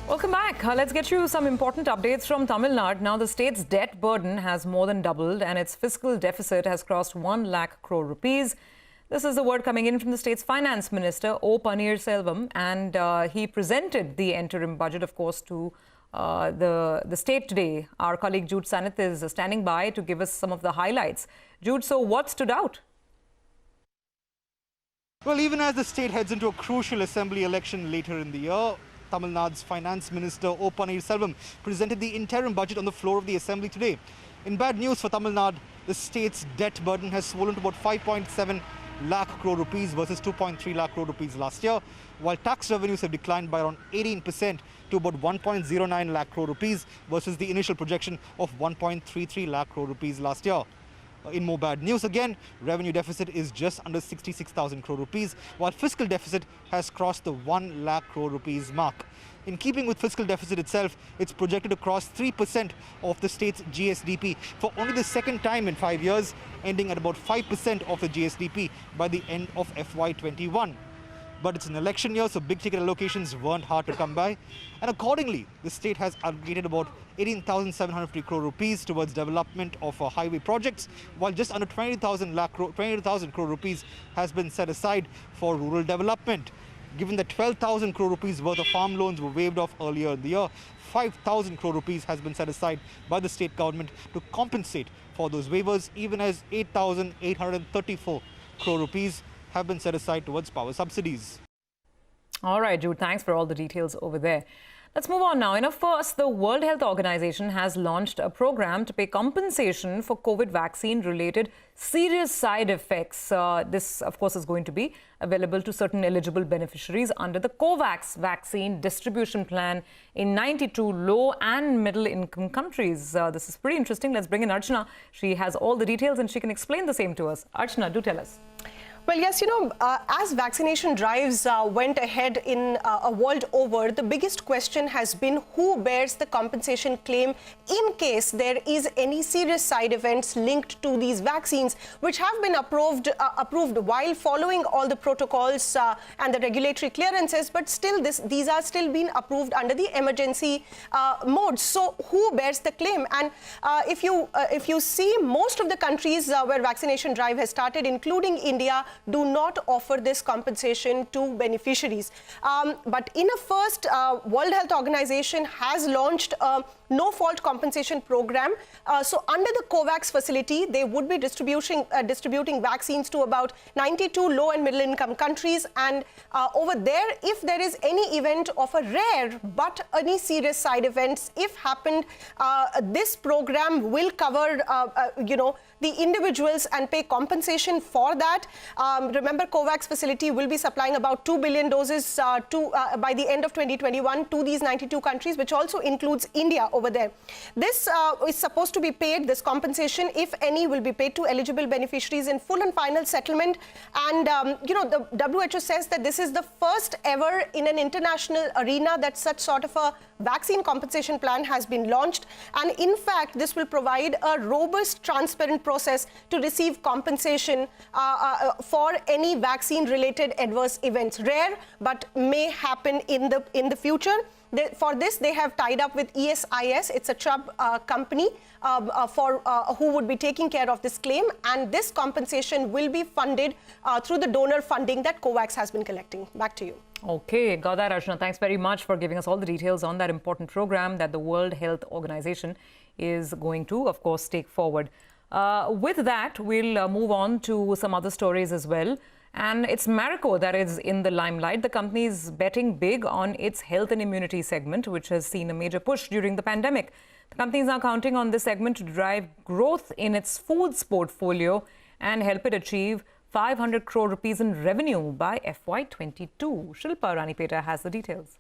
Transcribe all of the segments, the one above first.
Welcome back. Let's get you some important updates from Tamil Nadu. Now, the state's debt burden has more than doubled and its fiscal deficit has crossed 1 lakh crore rupees. This is the word coming in from the state's finance minister, Panneerselvam, and he presented the interim budget, of course, to the state today. Our colleague Jude Sanith is standing by to give us some of the highlights. Jude, so what stood out? Well, even as the state heads into a crucial assembly election later in the year, Tamil Nadu's finance minister Panneerselvam presented the interim budget on the floor of the assembly today. In bad news for Tamil Nadu, the state's debt burden has swollen to about 5.7 lakh crore rupees versus 2.3 lakh crore rupees last year, while tax revenues have declined by around 18% to about 1.09 lakh crore rupees versus the initial projection of 1.33 lakh crore rupees last year. In more bad news again, revenue deficit is just under 66,000 crore rupees, while fiscal deficit has crossed the 1 lakh crore rupees mark. In keeping with fiscal deficit itself, it's projected to cross 3% of the state's GSDP for only the second time in 5 years, ending at about 5% of the GSDP by the end of FY21. But it's an election year, so big-ticket allocations weren't hard to come by. And accordingly, the state has allocated about 18,750 crore rupees towards development of highway projects, while just under 20,000 crore rupees has been set aside for rural development. Given that 12,000 crore rupees worth of farm loans were waived off earlier in the year, 5,000 crore rupees has been set aside by the state government to compensate for those waivers, even as 8,834 crore rupees have been set aside towards power subsidies. All right, Jude, thanks for all the details over there. Let's move on now. In a first, the World Health Organization has launched a program to pay compensation for COVID vaccine-related serious side effects. This, of course, is going to be available to certain eligible beneficiaries under the COVAX vaccine distribution plan in 92 low and middle-income countries. This is pretty interesting. Let's bring in Archana. She has all the details and she can explain the same to us. Archana, do tell us. Well, yes, as vaccination drives went ahead in a world over, the biggest question has been who bears the compensation claim in case there is any serious side events linked to these vaccines, which have been approved while following all the protocols and the regulatory clearances, but still these are still being approved under the emergency mode. So who bears the claim? And if you see, most of the countries where vaccination drive has started, including India, do not offer this compensation to beneficiaries. But in a first, World Health Organization has launched a no-fault compensation program. So under the COVAX facility, they would be distributing vaccines to about 92 low and middle-income countries. And over there, if there is any event of a rare but any serious side events, if happened, this program will cover, the individuals and pay compensation for that. Remember, COVAX facility will be supplying about 2 billion doses by the end of 2021 to these 92 countries, which also includes India over there. This is supposed to be paid, this compensation, if any, will be paid to eligible beneficiaries in full and final settlement. And, the WHO says that this is the first ever in an international arena that such sort of a vaccine compensation plan has been launched. And in fact, this will provide a robust, transparent process to receive compensation for any vaccine-related adverse events. Rare, but may happen in the future. For this, they have tied up with ESIS. It's a Chubb company who would be taking care of this claim. And this compensation will be funded through the donor funding that COVAX has been collecting. Back to you. Okay, got that, Archana. Thanks very much for giving us all the details on that important program that the World Health Organization is going to, of course, take forward. With that, we'll move on to some other stories as well. And it's Marico that is in the limelight. The company is betting big on its health and immunity segment, which has seen a major push during the pandemic. The company is now counting on this segment to drive growth in its foods portfolio and help it achieve 500 crore rupees in revenue by FY22. Shilpa Ranipeta has the details.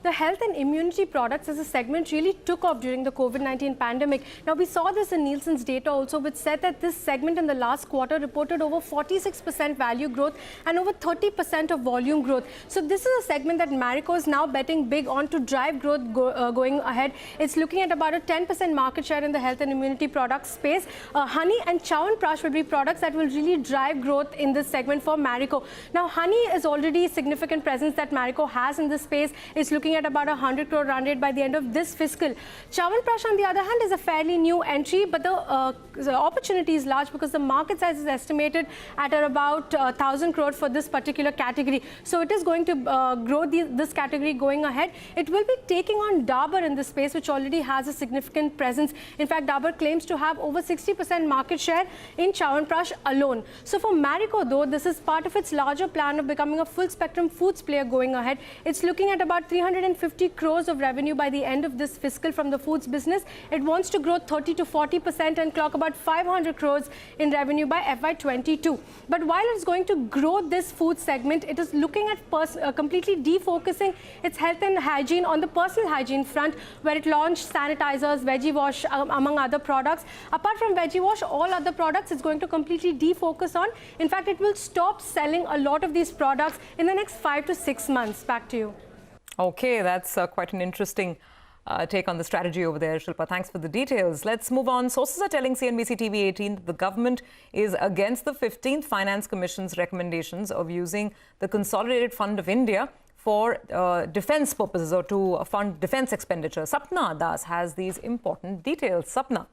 the health and immunity products as a segment really took off during the COVID-19 pandemic. Now, we saw this in Nielsen's data also, which said that this segment in the last quarter reported over 46% value growth and over 30% of volume growth. So this is a segment that Marico is now betting big on to drive growth going ahead. It's looking at about a 10% market share in the health and immunity product space. Honey and Chyawanprash will be products that will really drive growth in this segment for Marico. Now, honey is already a significant presence that Marico has in this space. It's looking at about 100 crore run rate by the end of this fiscal. Chyawanprash, on the other hand, is a fairly new entry, but the opportunity is large because the market size is estimated at about 1,000 crore for this particular category. So it is going to grow this category going ahead. It will be taking on Dabur in this space, which already has a significant presence. In fact, Dabur claims to have over 60% market share in Chyawanprash alone. So for Marico, though, this is part of its larger plan of becoming a full-spectrum foods player going ahead. It's looking at about 350 crores of revenue by the end of this fiscal from the foods business. It wants to grow 30 to 40% and clock about 500 crores in revenue by FY22. But while it's going to grow this food segment, it is looking at completely defocusing its health and hygiene on the personal hygiene front, where it launched sanitizers, veggie wash, among other products. Apart from veggie wash, all other products it's going to completely defocus on. In fact, it will stop selling a lot of these products in the next 5 to 6 months. Back to you. Okay, that's quite an interesting take on the strategy over there, Shilpa. Thanks for the details. Let's move on. Sources are telling CNBC TV 18 that the government is against the 15th Finance Commission's recommendations of using the Consolidated Fund of India for defence purposes or to fund defence expenditure. Sapna Das has these important details. Sapna.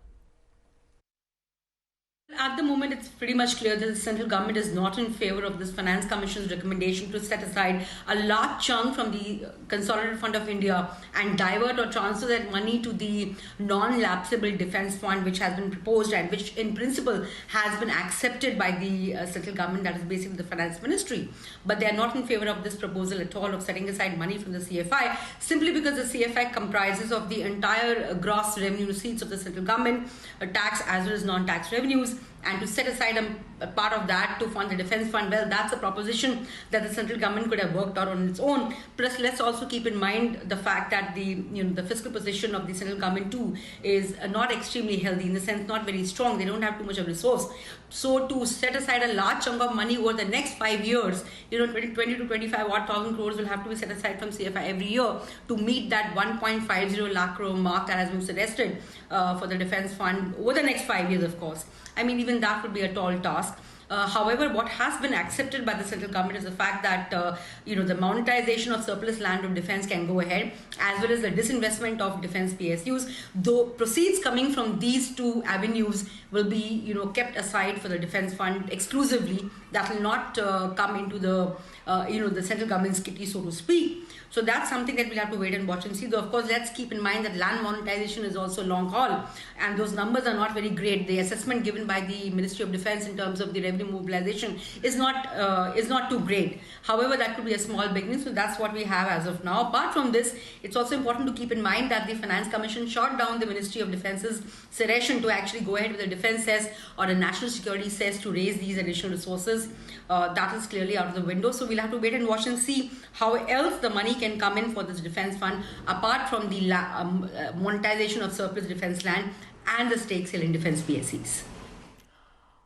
At the moment, it's pretty much clear that the central government is not in favor of this Finance Commission's recommendation to set aside a large chunk from the Consolidated Fund of India and divert or transfer that money to the non-lapsable defence fund, which has been proposed and which in principle has been accepted by the central government, that is basically the Finance Ministry. But they are not in favor of this proposal at all of setting aside money from the CFI, simply because the CFI comprises of the entire gross revenue receipts of the central government, tax as well as non-tax revenues. And to set aside a part of that to fund the defence fund, well, that's a proposition that the central government could have worked out on its own. Plus, let's also keep in mind the fact that the fiscal position of the central government too is not extremely healthy, in the sense not very strong. They don't have too much of resource. So to set aside a large chunk of money over the next 5 years, 20 to 25 odd thousand crores will have to be set aside from CFI every year to meet that 1.50 lakh crore mark that has been suggested for the defence fund over the next 5 years, of course. I mean, even that would be a tall task. However, what has been accepted by the central government is the fact that, the monetization of surplus land of defence can go ahead, as well as the disinvestment of defence PSUs, though proceeds coming from these two avenues will be, kept aside for the defence fund exclusively. That will not come into the, the central government's kitty, so to speak. So that's something that we'll have to wait and watch and see. Though, of course, let's keep in mind that land monetization is also long haul, and those numbers are not very great. The assessment given by the Ministry of Defence in terms of the revenue mobilization is not too great. However, that could be a small beginning. So that's what we have as of now. Apart from this, it's also important to keep in mind that the Finance Commission shot down the Ministry of Defence's suggestion to actually go ahead with a defence cess or a national security cess to raise these additional resources. That is clearly out of the window. So we'll have to wait and watch and see how else the money can come in for this defence fund, apart from the monetization of surplus defence land and the stake sale in defence PSEs.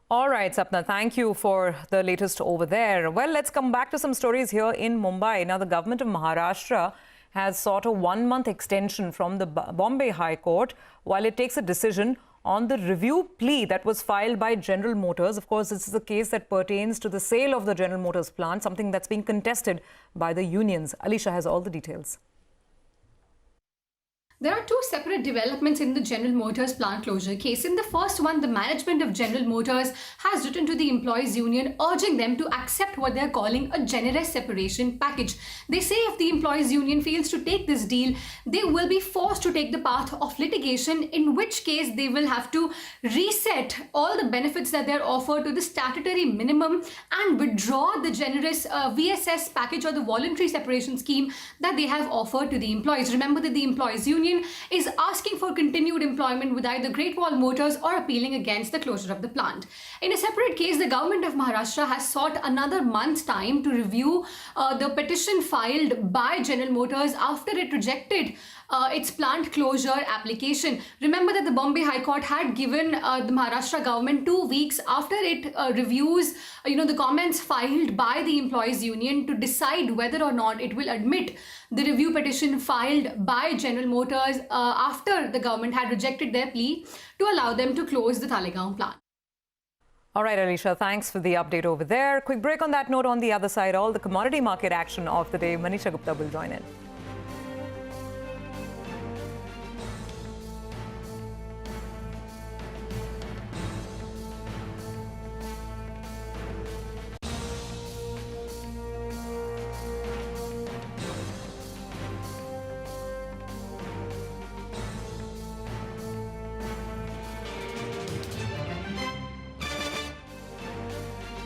All right, Sapna, thank you for the latest over there. Well, let's come back to some stories here in Mumbai. Now, the government of Maharashtra has sought a 1-month extension from the Bombay High Court while it takes a decision on the review plea that was filed by General Motors. Of course, this is a case that pertains to the sale of the General Motors plant, something that's being contested by the unions. Alicia has all the details. There are two separate developments in the General Motors plant closure case. In the first one, the management of General Motors has written to the employees union urging them to accept what they're calling a generous separation package. They say if the employees union fails to take this deal, they will be forced to take the path of litigation, in which case they will have to reset all the benefits that they're offered to the statutory minimum and withdraw the generous VSS package or the voluntary separation scheme that they have offered to the employees. Remember that the employees union union is asking for continued employment with either Great Wall Motors or appealing against the closure of the plant. In a separate case, the government of Maharashtra has sought another month's time to review the petition filed by General Motors after it rejected its plant closure application. Remember that the Bombay High Court had given the Maharashtra government 2 weeks after it reviews the comments filed by the employees union to decide whether or not it will admit the review petition filed by General Motors after the government had rejected their plea to allow them to close the Talegaon plant. All right, Alicia, thanks for the update over there. Quick break on that note. On the other side, all the commodity market action of the day. Manisha Gupta will join in.